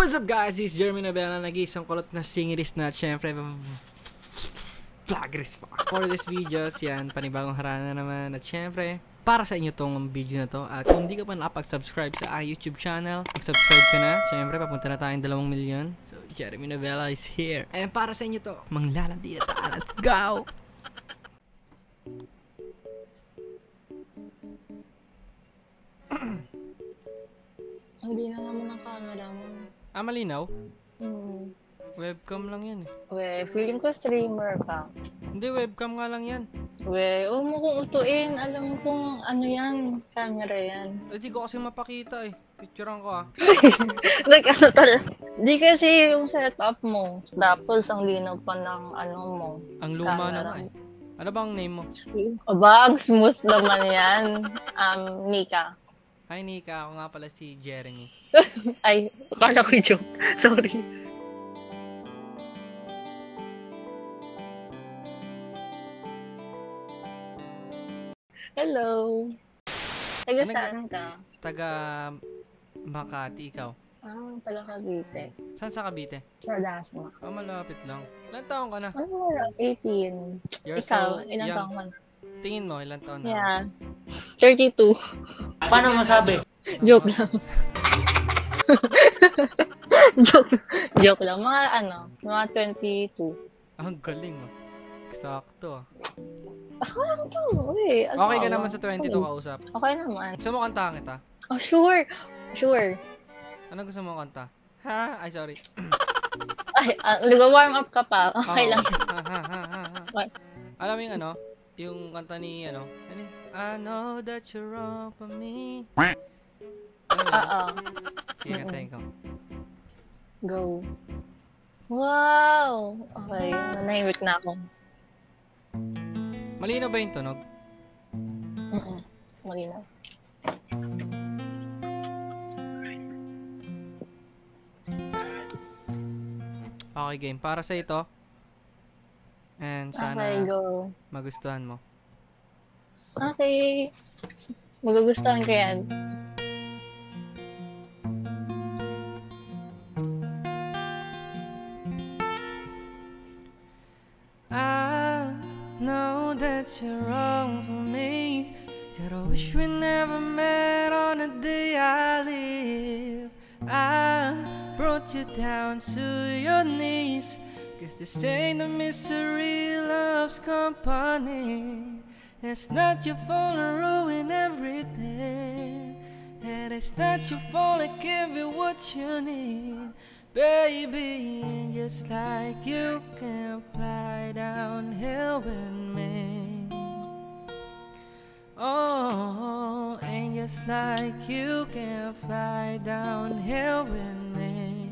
What's up guys, this is Jeremy Nabela, nag-iisang kulot na singiris na syempre vloggeris pa. For this videos, yan, panibagong harana naman at syempre, para sa inyo tong video na to. At kung di ka pa nakapag-subscribe sa YouTube channel, mag-subscribe ka na. Syempre, papunta na tayong 2 milyon. So, Jeremy Nabela is here. And para sa inyo to, manglalandi at let's go! Hindi na naman ang camera mo. Ah, malinaw? Webcam lang yan eh. Feeling ko streamer ka. Hindi, webcam nga lang yan. Huwag mo kong utuin. Alam mo kung ano yan. Camera yan. Di ko kasi mapakita eh. Picturean ko ah. Like ano talaga. Di kasi yung setup mo. Tapos ang linaw pa ng ano mo. Ang luma na nga eh. Ano ba ang name mo? Aba, ang smooth naman yan. Nika. Hi Nika, ako nga pala si Jeremy. Ay, akala ko yung joke. Sorry. Hello. Taga saan ka? Taga Makati, ikaw? Taga Cavite. Saan sa Cavite? Sa Dasma. Malapit lang. Ilan taon ka na? 18. You're Ikaw, so ilang young. taong ka na? Tingin mo, ilan taon na? Yeah. 32. Paano masabi? Joke lang. Joke lang. Mga 22. Ang galing ah. Eksakto ah. Ako lang to. Uy, Okay ka naman sa 22 kausap? Okay naman. Gusto mo kantahan kita? Oh, sure. Sure. Ano gusto mo kanta? Ha? Ay, sorry. Ay, nag-warm up ka pa. Okay lang. Alam mo yung ano? Yung kanta ni ano? I know that you're wrong for me. Oo. Sige, kantahin ko. Go. Wow! Okay, nanahimik na ako. Malinaw ba yung tunog? Malinaw. Okay, game. Para sa ito. And sana Okay, go. magustuhan mo. Okay. Magugustuhan ko yan. I know that you're wrong for me. God, I wish we never met on the day I live. I brought you down to your knees. Cause this ain't the mystery love's company. It's not your fault to ruin everything. And it's not your fault to give you what you need. Baby, just like you can fly downhill with me. Oh, and just like you can fly downhill with me.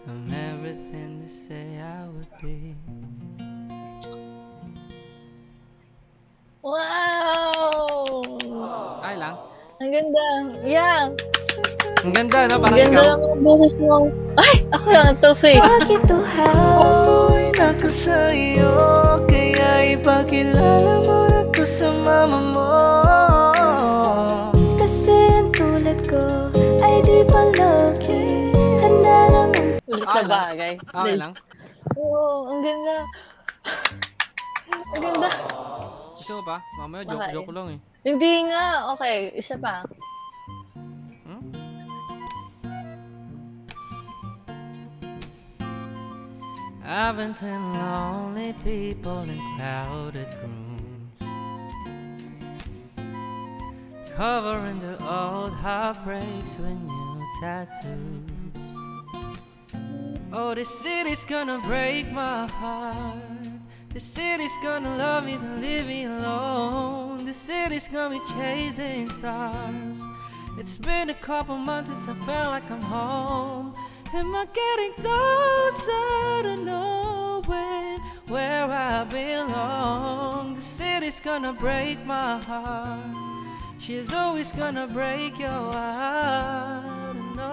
I'm everything to say I would be. Wow! Ay lang. Ang ganda. Yeah. Ang ganda, no? Parang Ang ganda ikaw. lang ang boses mo. Ay! Ako lang ito, Faye. Bakit Umuwi na ko sa'yo, kaya ipakilala mo na ko sa mama mo. Kasi ang tulad ko ay di pa lucky. Handa lang ang Ulit na bagay. Okay lang. Oo, ang ganda. Ang ganda. Gusto mo pa? Mamaya, Okay. joke lang eh. Hindi nga. Okay, isa pa. I've been seen lonely people in crowded rooms, covering their old heartbreaks with new tattoos. Oh, this city's gonna break my heart. This city's gonna love me, then leave me alone. This city's gonna be chasing stars. It's been a couple months since I felt like I'm home. Am I getting closer to knowing where I belong? The city's gonna break my heart. She's always gonna break your heart. No.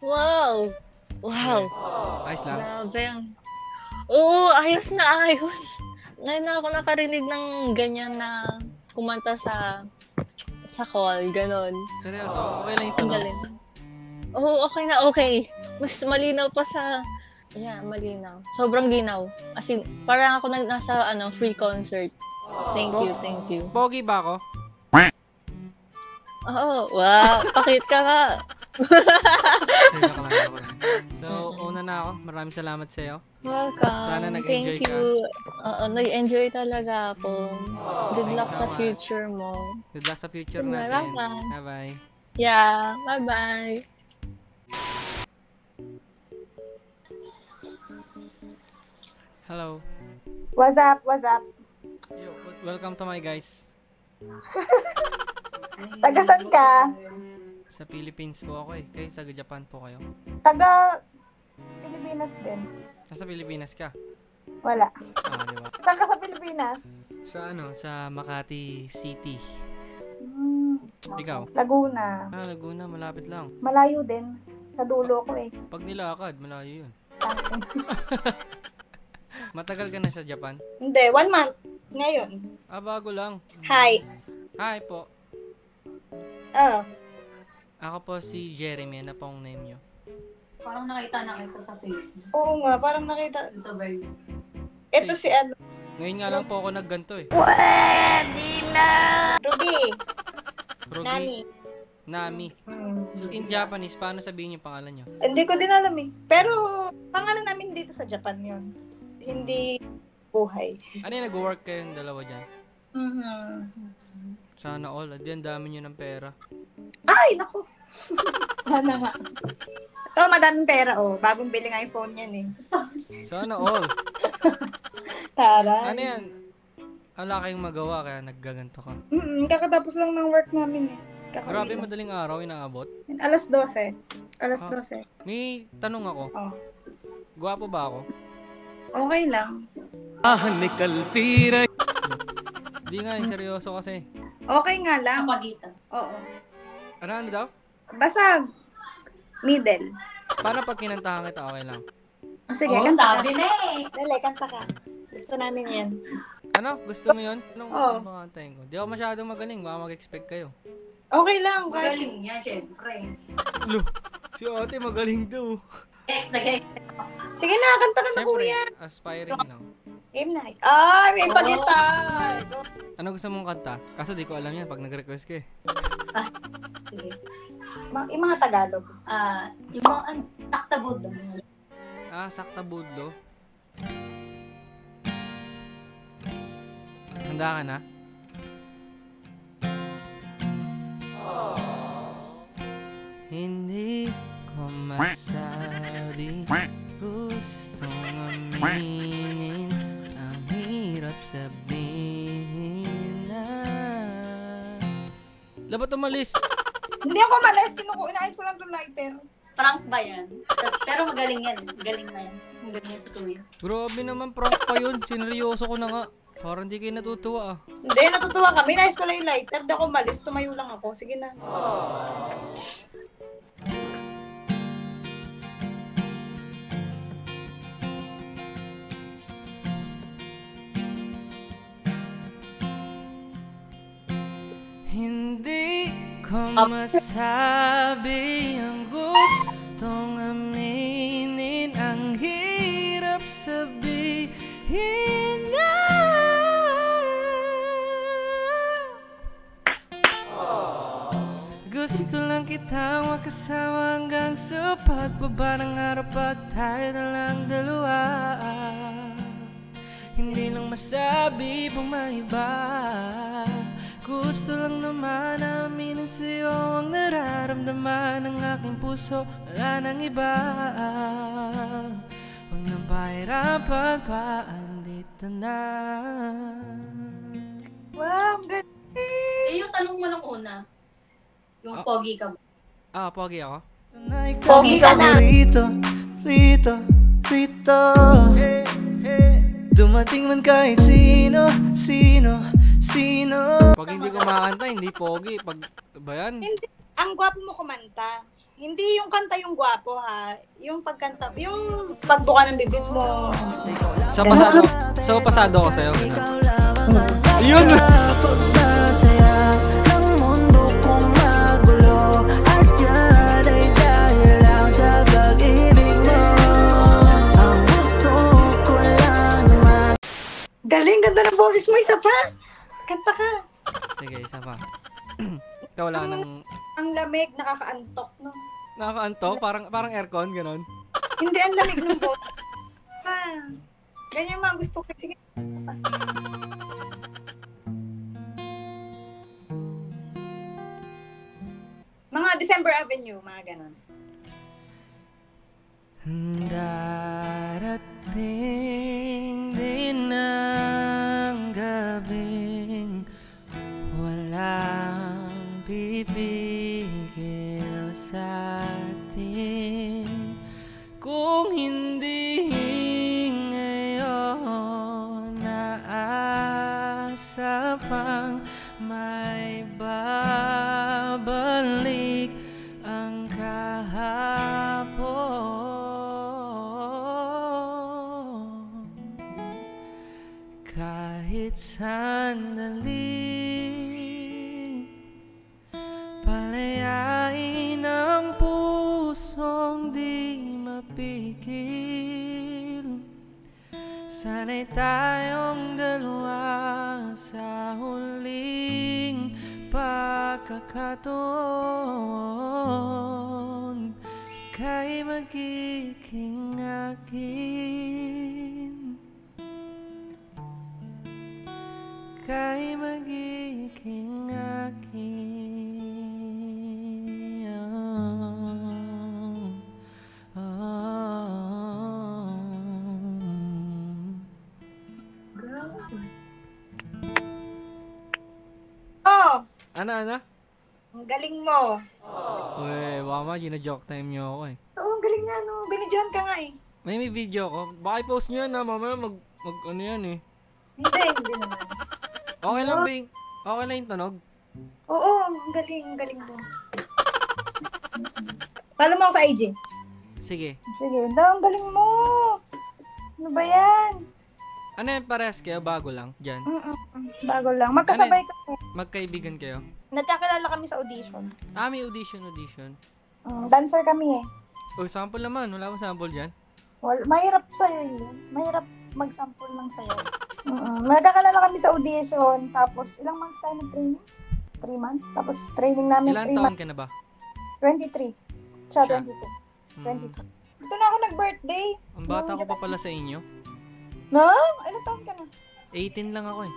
Wow! Wow! Ayos lang. Grabe ang... Oo, ayos na ayos. Ngayon na ako nakarinig ng ganyan na kumanta sa call, ganon. Seryoso, okay lang yung Ang tunog. galing. Oo, okay na okay. Mas malinaw pa sa... Yeah, malinaw. Sobrang linaw. As in, parang ako nasa free concert. Thank you. Pogi ba ako? Oo, wow. Pakit ka nga. Joke lang. So, una na ako. Maraming salamat sa'yo. Welcome. Sana nag-enjoy Thank you. Oo, nag-enjoy talaga ako. Good luck Thanks so sa much. future mo. Good luck sa future Bye-bye. natin. Bye-bye. Yeah, bye-bye. Hello. What's up? What's up? Yo, welcome to my guys. Tagasan ka? Sa Philippines po ako eh. Kayo sa Japan po kayo. Taga Pilipinas din. Nasa Pilipinas ka? Wala. Di ba? Saan ka sa Pilipinas? Sa Makati City. Ikaw? Laguna. Laguna, malapit lang. Malayo din. Sa dulo ko eh. Pag nilakad, malayo yun. Matagal ka na sa Japan? Hindi, 1 month. Ngayon. Bago lang. Hi. Hi po. Oh. Ako po si Jeremy. Ano pong name nyo? Parang nakita na kita sa Facebook. Oo nga, parang nakita. Ito ba yun? Ito si ano, Ngayon nga lang po ako nagganto eh. Ruby. Ruby. Nami. Nami. In Japanese, paano sabihin yung pangalan nyo? Hindi ko din alam eh. Pero, pangalan namin dito sa Japan yun. Hindi buhay. Ano yung nag-work kayong dalawa dyan? Mm-hmm. Sana all. Adi, ang dami nyo ng pera. Ay, naku. Sana nga. Oh, madaming pera oh. Bagong bili nga yung phone yan eh. Sana all. Tara. Ano yan? Wala kayong magawa kaya naggaganto ka. Kakatapos lang ng work namin eh. Grabe, madaling araw inaabot. Alas 12. Alas Ah. 12. May tanong ako. Oh. Gwapo ba ako? Okay lang. Di nga, seryoso kasi. Okay nga lang. Sa pagitan. Oo. Ano daw? Basag. Middle. Paano pag kinantahan kita, okay lang? Sige, Oo, kanta ka. sabi na eh. Dali, kanta ka. Gusto namin yan. Ano? Gusto mo yun? Anong Oo. makantayin ko? Di ako masyadong magaling. Baka mag-expect kayo. Okay lang. Kahit... Magaling yan, syempre. Lo, si ate magaling daw. Next, nag Sige na, kanta ka na Siyempre, kuya. aspiring lang. Game na. Ay, may palitan. Ano gusto mong kanta? Kaso di ko alam yan pag nag-request ka eh. Sige. Yung mga Tagalog. Yung mga taktabod. Sakta budlo. Handa ka na? Hindi ko masabi, gustong aminin, ang hirap sabihin na. Labat umalis! Hindi ako malas. Inaayos ko lang itong lighter. Prank ba yan? Pero magaling yan. Galing na yan. Ang galing yan sa tuyo. Grabe naman, prank pa yun. Sineryoso ko na nga. Parang di kayo natutuwa ah. Hindi, natutuwa kami. Inaayos ko lang yung lighter. Di ako malis. Tumayo lang ako. Sige na. Hindi ko masabi ang gustong aminin, ang hirap sabihin na. Gusto lang kitang makasama hanggang sa pagbaba ng araw pag tayo na lang dalawa. Hindi lang masabi bumaiba. Gusto lang naman aminin sa'yo ang nararamdaman ng aking puso. Wala nang iba. Huwag nang pahirapan pa, andito na. Wow, ang galing. Yung tanong mo nung una. Yung pogi ka ba? Pogi ako? Pogi ka na. Rito, rito, rito. Dumating man kahit sino, sino. Pag hindi ko makanta, hindi pogi. Pag ba yan? Hindi. Ang gwapo mo kumanta. Hindi yung kanta yung gwapo ha. Yung pagkanta, yung pagbuka ng bibig mo. So pasado ako sa'yo. Ganun. Yun! ganda ng boses mo, isa pa. Kanta ka. Sige, isa pa. Ikaw wala nang... Ang lamig, nakakaantok, no? Nakakaanto? Parang aircon, ganon. Hindi, ang lamig ng boses. Ganyan yung mga gusto ko. Sige. Mga December Avenue, mga ganon. Darating din ang gabing walang pipigil sa atin. Kung hindi ngayon, naasa pang may babalik ang kahapon. Kahit sandali, palayain ang pusong di mapigil. Sana'y tayong dalawa sa huling pagkakataon. Ika'y magiging akin. Ika'y magiging akin. Oh, Ana? ang galing mo. Uy, mama, gina-joke time niyo ako eh. Oo, ang galing nga, no? Binidyohan ka nga eh. May video ko. Baka i-post nyo yan na mamaya mag ano yan eh. Hindi naman. Okay lang ba yung, okay lang yung tunog? Oo, ang galing mo. Follow mo ako sa IG. Sige. Sige, ang galing mo. Ano ba yan? Ano yan, parehas kayo? Bago lang? Diyan? Bago lang. Magkasabay kami. Magkaibigan kayo? Nagkakilala kami sa audition. May audition. Dancer kami eh. Oh, sample naman. Wala ba sample dyan? Mahirap sa'yo yun. Mahirap mag-sample lang sa'yo. Magkakilala kami sa audition. Tapos, ilang months tayo nag-training? 3 months? Tapos, training namin Ilan 3 taon months. ka na ba? 23. Siya, Siya? 22. 22. Dito na ako nag-birthday. Ang bata ko pa pala sa inyo. No? Ilan taon ka na? 18 lang ako eh.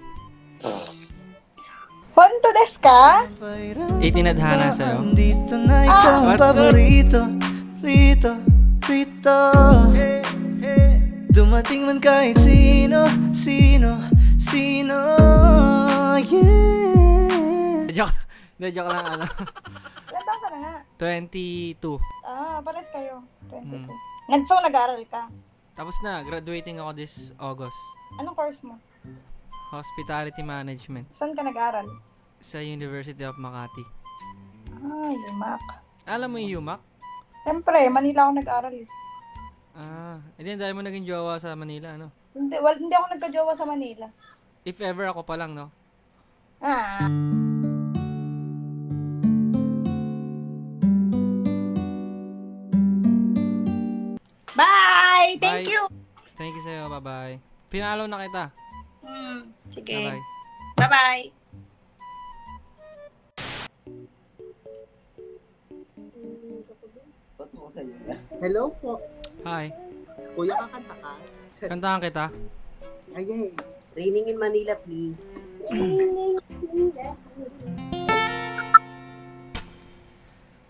Honto desu ka? 18 adhana sa'yo. Dito na ikaw ang paborito. Rito. Dumating man kahit sino. Yeah. Joke lang ano. Ilan taon ka na nga? 22. Pares kayo. 22. Nag-aaral ka? Tapos na, graduating ako this August. Anong course mo? Hospitality Management Saan ka nag-aaral? sa University of Makati. UMAC. Alam mo yung UMAC? Siyempre, Manila ako nag-aaral. Hindi dahil mo naging jowa sa Manila, ano? Hindi ako nagka-jowa sa Manila. If ever ako pa lang, no? Bye! Thank Bye. you! Thank you sa'yo, bye-bye. Pinalo na kita. Sige. Bye-bye. Bye-bye! Hello po. Hi. Kuya, kakanta ka? Kantahan kita. Ayun. Raining in Manila, please.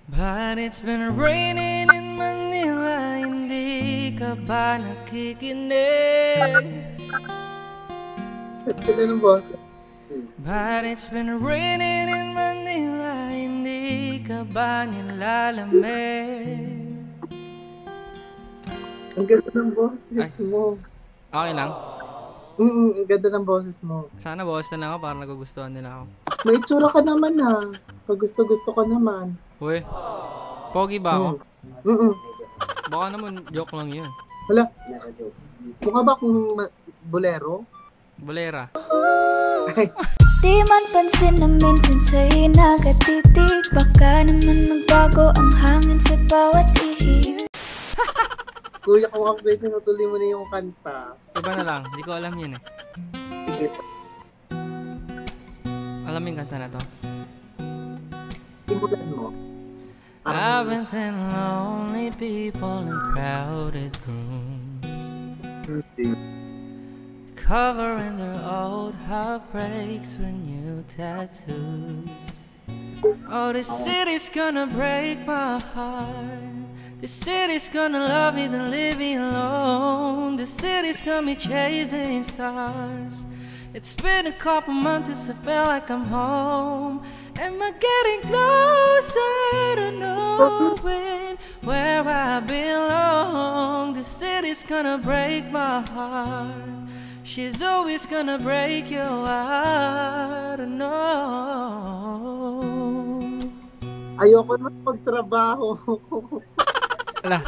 But it's been raining in Manila, hindi ka ba nakikinig? Ito ng boss. But it's been raining in Manila, hindi ka ba nilalamig? Ang ganda ng boses Ay. mo. Okay lang. Ang ganda ng boses mo. Sana bawas na lang ako para nagugustuhan nila ako. May itsura ka naman ha. Gusto ka naman. Uy, pogi ba ako? Baka naman joke lang yun. Wala. Mukha ba kung bolero? Bolera. Di man pansin na minsan sa'y nakatitig. Baka naman magbago ang hangin sa bawat ihip. Kuya, kung ako sa'yo, tinutuloy mo na yung kanta. Iba na lang, di ko alam yun eh. Alam mo yung kanta na to? Simulan mo. I've been seeing lonely people in crowded rooms, covering their old heartbreaks with new tattoos. Oh, this city's gonna break my heart. This city's gonna love me then leave me alone. This city's got me chasing stars. It's been a couple months since I felt like I'm home. Am I getting closer to knowing where I belong? This city's gonna break my heart. She's always gonna break your heart. No. Ayoko na magtrabaho. Ala.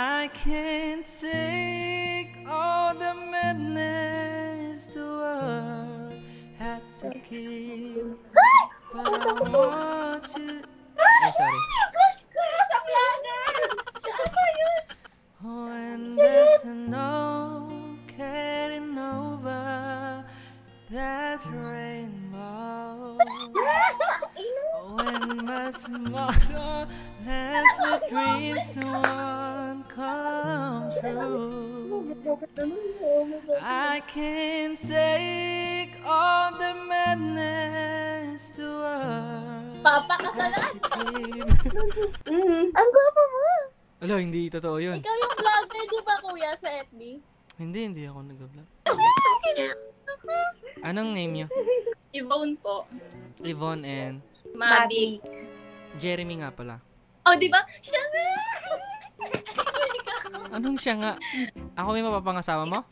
I can't take all the madness the world has to give, but I want you. Ay, sorry. When there's no getting over that rainbow, when my smile lets my dreams won't come true, I can't take all the madness to world. Papa, kasalan! Ang gwapo mo! Ala, hindi totoo yun. Ikaw yung vlogger, di ba kuya, sa FB? Hindi ako nag-vlog. Anong name niyo? Yvonne po. Yvonne and Mabi. Jeremy nga pala. Oh, di ba? Siya nga! Anong siya nga? Ako may mapapangasawa mo?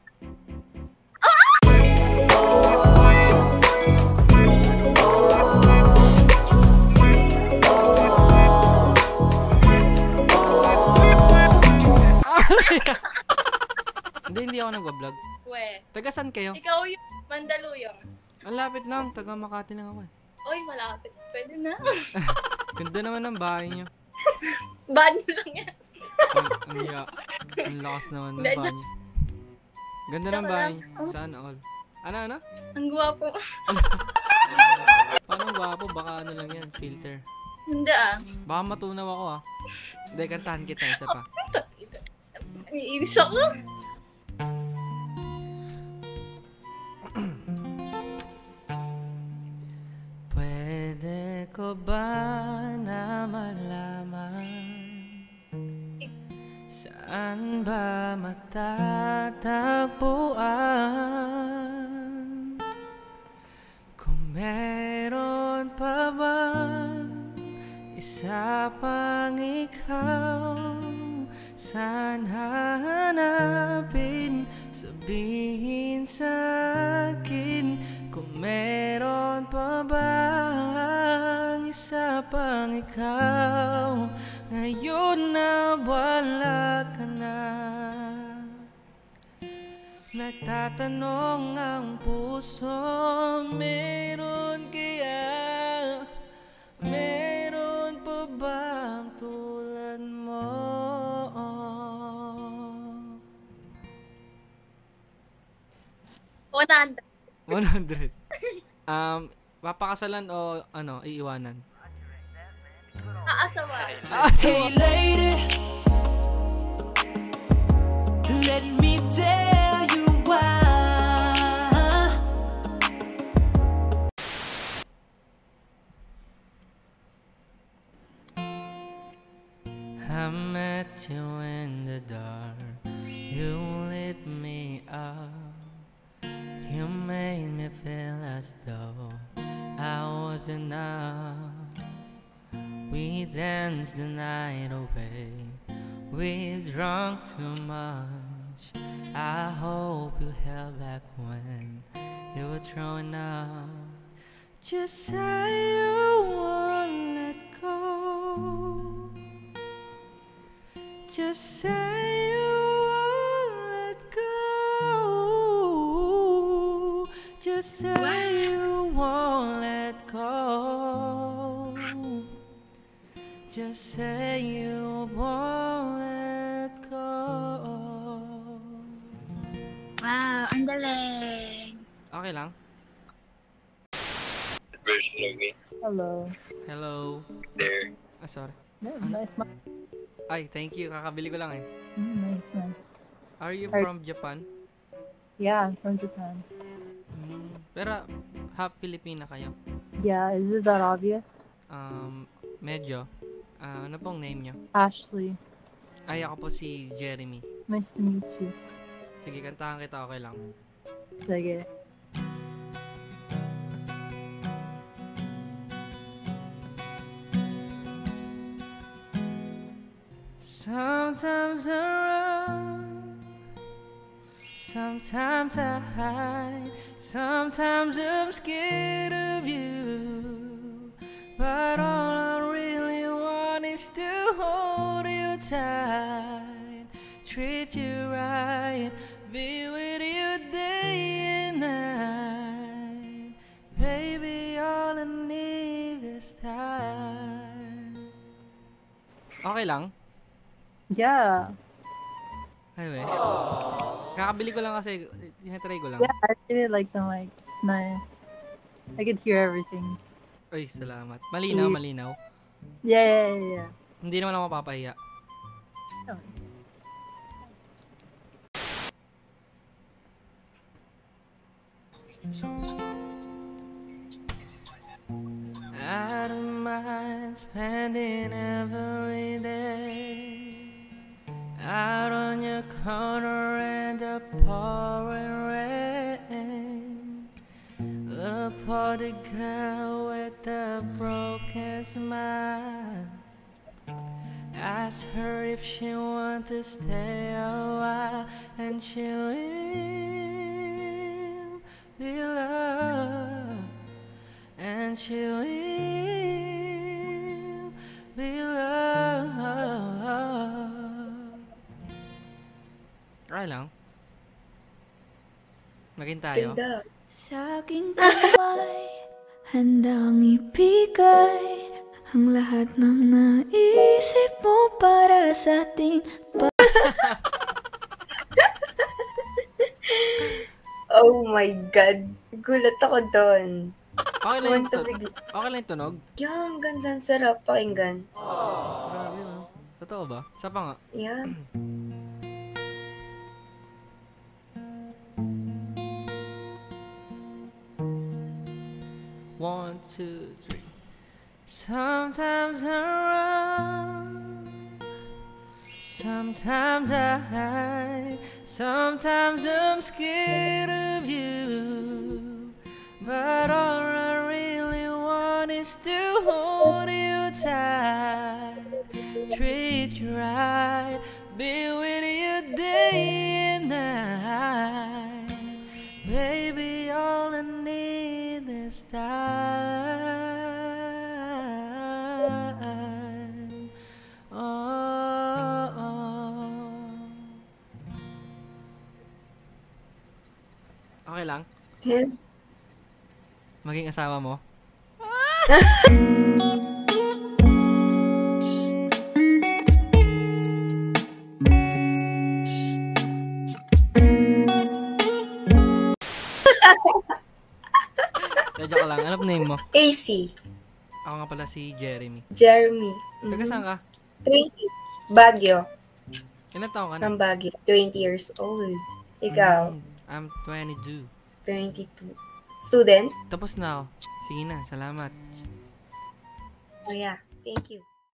Hindi ako nag-vlog. We. Taga saan kayo? Ikaw yung Mandaluyong. Ang lapit lang, taga Makati lang ako eh. Oy, malapit. Pwede na. Ganda naman ng bahay niyo. Banyo lang yan. Ang lakas naman ng bahay niyo. Ganda ng bahay niyo. Sana all. Ano? Ang gwapo. Parang gwapo, baka ano lang yan, filter. Hindi ah. Baka matunaw ako ah. Hindi, kantahan kita isa pa. Iinis ako. Pwede ko ba na malaman saan ba matatagpuan? Kung meron pa ba isa pang ikaw, saan hanapin? Sabihin sa'kin kung meron pa bang isa pang ikaw, ngayon na wala ka na. Nagtatanong ang puso, meron kaya, meron pa bang tulad mo? 100. 100. Papakasalan o ano, iiwanan? Aasawa. Hey lady, let me tell you why. I met you in the dark, you lit me up. You made me feel as though I was enough. We danced the night away, we drunk too much. I hope you held back when you were throwing up. Just say you won't let go. Just say you won't let go. Just say you won't let go. Just say you won't let go. Wow, ang galing. Okay lang? Version of me. Hello. Hello. There. Sorry. Yeah, nice. Ay, thank you. Kakabili ko lang eh. Nice. Are you from Japan? Yeah, I'm from Japan. Pero, half Filipina kayo? Yeah, is it that obvious? Medyo. Ano pong name nyo? Ashley. Ay, ako po si Jeremy. Nice to meet you. Sige, kantahan kita, okay lang. Sige. Sometimes I run, sometimes I hide, sometimes I'm scared of you. But all I really want is to hold you tight, treat you right, be with you day and night. Baby, all I need is time. Okay lang? Yeah. Anyway. Kakabili ko lang kasi, tinatry ko lang. Yeah, I really like the mic. It's nice. I could hear everything. Uy, salamat. Malinaw, malinaw. Yeah. Hindi naman ako mapapahiya. I don't mind spending every day out on your corner in the pouring rain. Look for the girl with the broken smile. Ask her if she wants to stay a while, and she will be loved, and she will be loved. Try lang. Maging tayo. Sa aking kamay, handang ibigay ang lahat ng naisip mo para sa ating Oh my God. Gulat ako doon. Okay lang yung tunog? Yeah, ang ganda. Ang sarap pakinggan. Grabe no? Totoo ba? Sa pa nga? Yeah. One, two, three. Sometimes I run, sometimes I hide, sometimes I'm scared of you. But all I really want is to hold you tight, treat you right, be with you day and night. Baby, all I need is time. Okay lang? Yeah. Maging asawa mo? Joke lang. Ano name mo? AC. Ako nga pala si Jeremy. Jeremy. Taga saan ka? 20. Baguio. Ilan taon ka na? From Baguio. 20 years old. Ikaw? I'm 22. 22. Student? Tapos na ako. Sige na. Salamat. Oh yeah. Thank you.